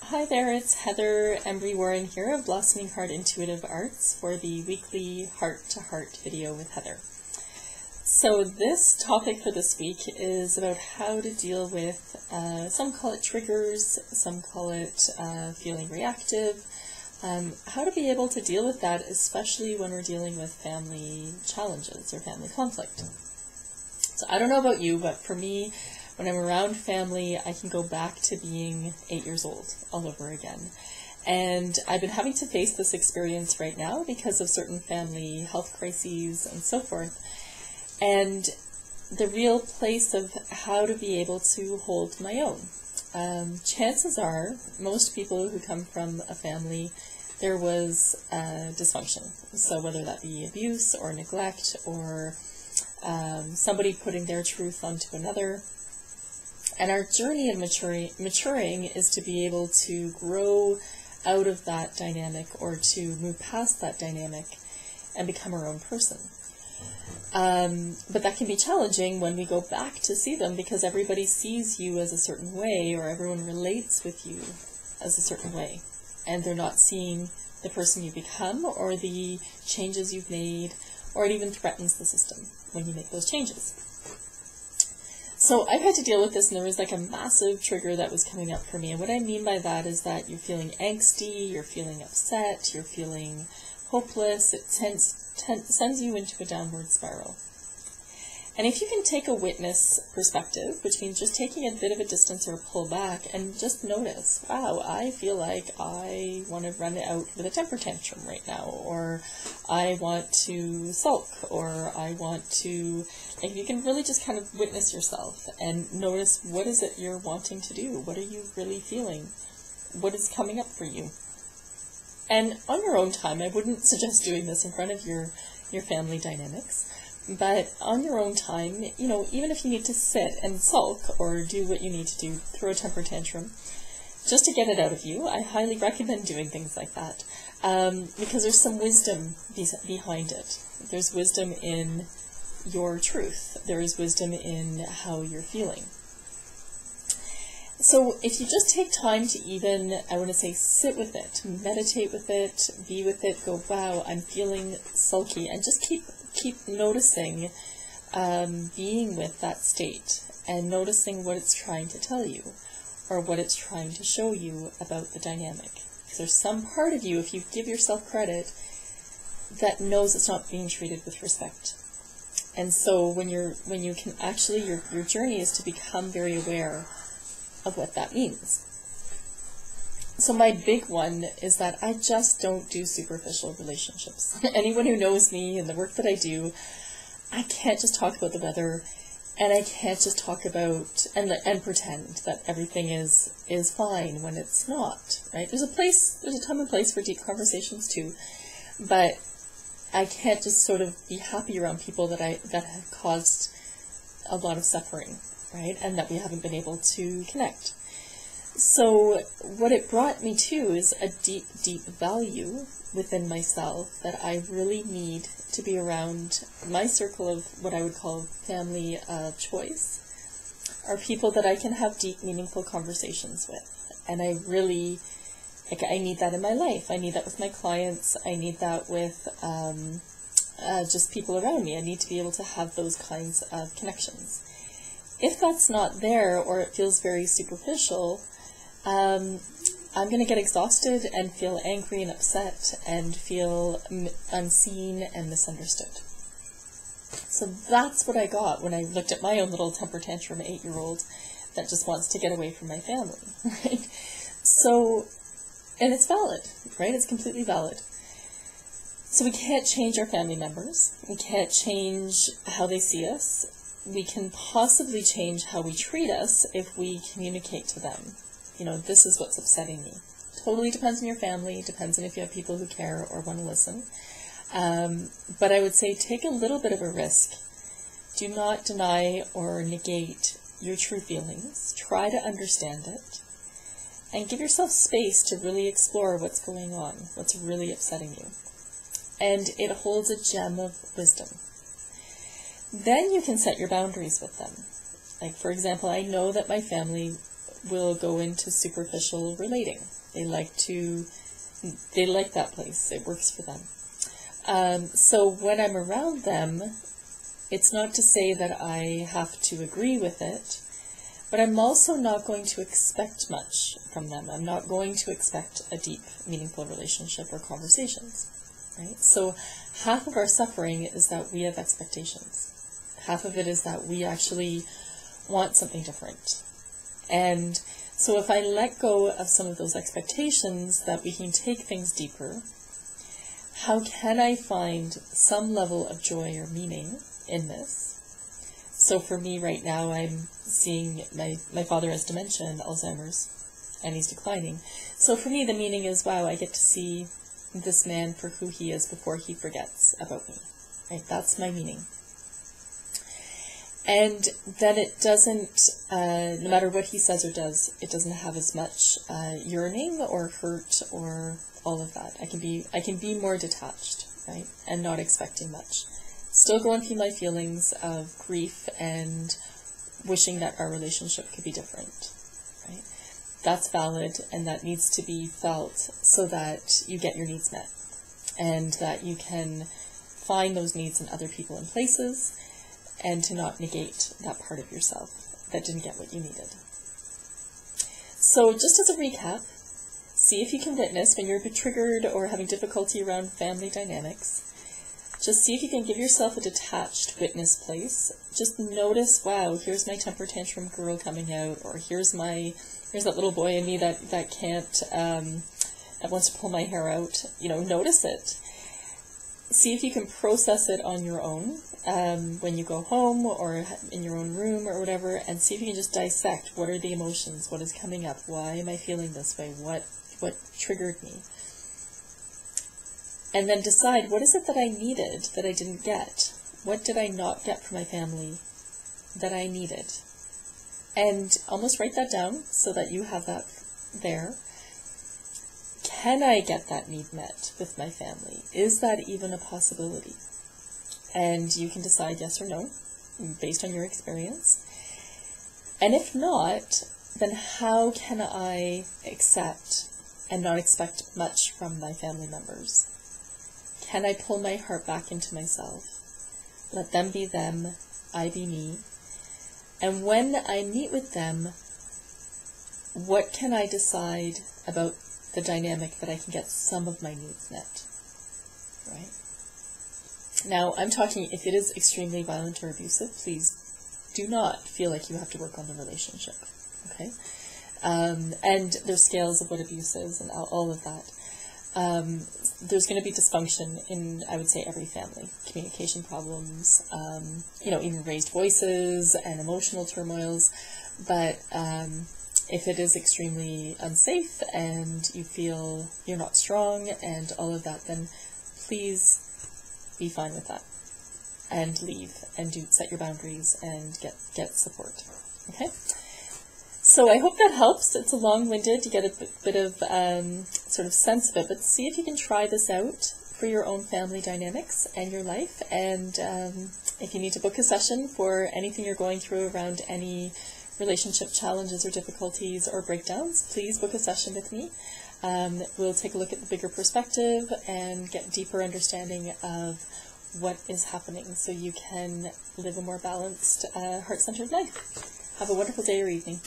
Hi there, it's Heather Embry Warren here of Blossoming Heart Intuitive Arts for the weekly Heart to Heart video with Heather. So this topic for this week is about how to deal with, some call it triggers, some call it feeling reactive, how to be able to deal with that, especially when we're dealing with family challenges or family conflict. So I don't know about you, but for me, when I'm around family, I can go back to being 8 years old all over again. And I've been having to face this experience right now because of certain family health crises and so forth. And the real place of how to be able to hold my own. Chances are, most people who come from a family, there was dysfunction. So whether that be abuse or neglect or somebody putting their truth onto another. And our journey of maturing is to be able to grow out of that dynamic or to move past that dynamic and become our own person. But that can be challenging when we go back to see them because everybody sees you as a certain way or everyone relates with you as a certain way. And they're not seeing the person you become or the changes you've made, or it even threatens the system when you make those changes. So I've had to deal with this, and there was like a massive trigger that was coming up for me. And what I mean by that is that you're feeling angsty, you're feeling upset, you're feeling hopeless. It sends you into a downward spiral. And if you can take a witness perspective, which means just taking a bit of a distance or a pull back and just notice, wow, I feel like I want to run out with a temper tantrum right now, or I want to sulk, or I want to, like, you can really just kind of witness yourself and notice what is it you're wanting to do? What are you really feeling? What is coming up for you? And on your own time, I wouldn't suggest doing this in front of your family dynamics. But on your own time, you know, even if you need to sit and sulk or do what you need to do, throw a temper tantrum, just to get it out of you, I highly recommend doing things like that. Because there's some wisdom behind it. There's wisdom in your truth. There is wisdom in how you're feeling. So if you just take time to even, I want to say, sit with it, meditate with it, be with it, go, wow, I'm feeling sulky, and just keep noticing being with that state and noticing what it's trying to tell you or what it's trying to show you about the dynamic. Because there's some part of you, if you give yourself credit, that knows it's not being treated with respect. And so when you can actually, your journey is to become very aware of what that means. So my big one is that I just don't do superficial relationships. Anyone who knows me and the work that I do, I can't just talk about the weather, and I can't just talk about and pretend that everything is fine when it's not, right? There's a time and place for deep conversations too, but I can't just sort of be happy around people that have caused a lot of suffering, right? And that we haven't been able to connect. So what it brought me to is a deep, deep value within myself that I really need to be around. My circle of what I would call family of choice are people that I can have deep, meaningful conversations with. And I really, I need that in my life. I need that with my clients. I need that with just people around me. I need to be able to have those kinds of connections. If that's not there, or it feels very superficial, I'm going to get exhausted and feel angry and upset and feel unseen and misunderstood. So that's what I got when I looked at my own little temper tantrum 8-year-old that just wants to get away from my family, right? So, and it's valid, right? It's completely valid. So we can't change our family members. We can't change how they see us. We can possibly change how we treat us if we communicate to them. You know, this is what's upsetting me. Totally depends on your family, depends on if you have people who care or want to listen. But I would say take a little bit of a risk. Do not deny or negate your true feelings. Try to understand it. And give yourself space to really explore what's going on, what's really upsetting you. And it holds a gem of wisdom. Then you can set your boundaries with them. Like, for example, I know that my family will go into superficial relating. They like that place. It works for them. So when I'm around them, it's not to say that I have to agree with it, but I'm also not going to expect much from them. I'm not going to expect a deep, meaningful relationship or conversations, right? So half of our suffering is that we have expectations. Half of it is that we actually want something different. And so if I let go of some of those expectations that we can take things deeper, how can I find some level of joy or meaning in this? So for me right now, I'm seeing my father has dementia and Alzheimer's, and he's declining. So for me, the meaning is, wow, I get to see this man for who he is before he forgets about me. Right? That's my meaning. And then it doesn't, no matter what he says or does, it doesn't have as much yearning or hurt or all of that. I can be more detached, right, and not expecting much. Still going through my feelings of grief and wishing that our relationship could be different, right? That's valid, and that needs to be felt so that you get your needs met, and that you can find those needs in other people and places, and to not negate that part of yourself that didn't get what you needed. So just as a recap, see if you can witness when you're triggered or having difficulty around family dynamics. Just see if you can give yourself a detached witness place. Just notice, wow, here's my temper tantrum girl coming out, or here's that little boy in me that can't, that wants to pull my hair out. You know, notice it. See if you can process it on your own when you go home or in your own room or whatever, and see if you can just dissect what are the emotions, what is coming up, why am I feeling this way, what triggered me. And then decide, what is it that I needed that I didn't get? What did I not get from my family that I needed? And almost write that down so that you have that there. Can I get that need met with my family? Is that even a possibility? And you can decide yes or no, based on your experience. And if not, then how can I accept and not expect much from my family members? Can I pull my heart back into myself? Let them be them, I be me. And when I meet with them, what can I decide about the dynamic that I can get some of my needs met? Right? Now, I'm talking, if it is extremely violent or abusive, please do not feel like you have to work on the relationship. Okay? And there's scales of what abuse is and all of that. There's going to be dysfunction in, I would say, every family. Communication problems, even raised voices and emotional turmoils. But if it is extremely unsafe and you feel you're not strong and all of that, then please be fine with that and leave and set your boundaries and get support. Okay? So I hope that helps. It's a long-winded to get a bit of sort of sense of it, but see if you can try this out for your own family dynamics and your life. And if you need to book a session for anything you're going through around any relationship challenges or difficulties or breakdowns, please book a session with me. We'll take a look at the bigger perspective and get deeper understanding of what is happening so you can live a more balanced, heart-centered life. Have a wonderful day or evening.